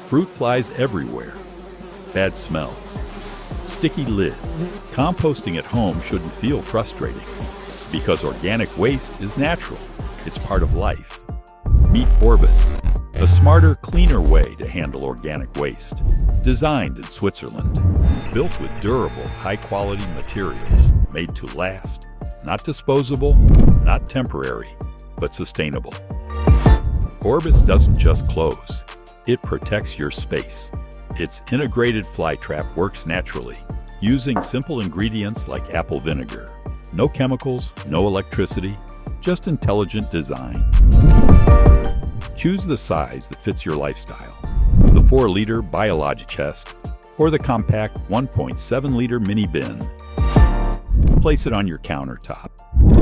Fruit flies everywhere. Bad smells. Sticky lids. Composting at home shouldn't feel frustrating because organic waste is natural. It's part of life. Meet Orbis, a smarter, cleaner way to handle organic waste. Designed in Switzerland, built with durable, high-quality materials, made to last. Not disposable, not temporary, but sustainable. Orbis doesn't just close, it protects your space. Its integrated fly trap works naturally, using simple ingredients like apple vinegar. No chemicals, no electricity, just intelligent design. Choose the size that fits your lifestyle. The 4-liter Biologichest or the compact 1.7-liter mini bin. Place it on your countertop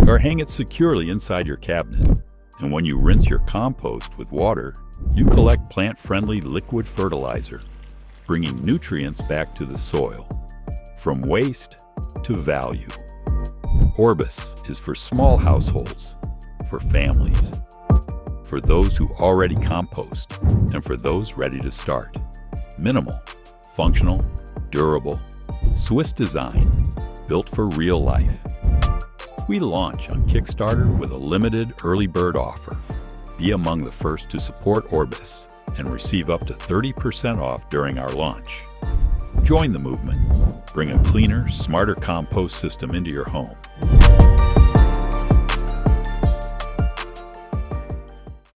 or hang it securely inside your cabinet. And when you rinse your compost with water, you collect plant-friendly liquid fertilizer, bringing nutrients back to the soil. From waste to value. Orbis is for small households, for families, for those who already compost, and for those ready to start. Minimal, functional, durable, Swiss design, built for real life. We launch on Kickstarter with a limited early bird offer. Be among the first to support Orbis and receive up to 30% off during our launch. Join the movement. Bring a cleaner, smarter compost system into your home.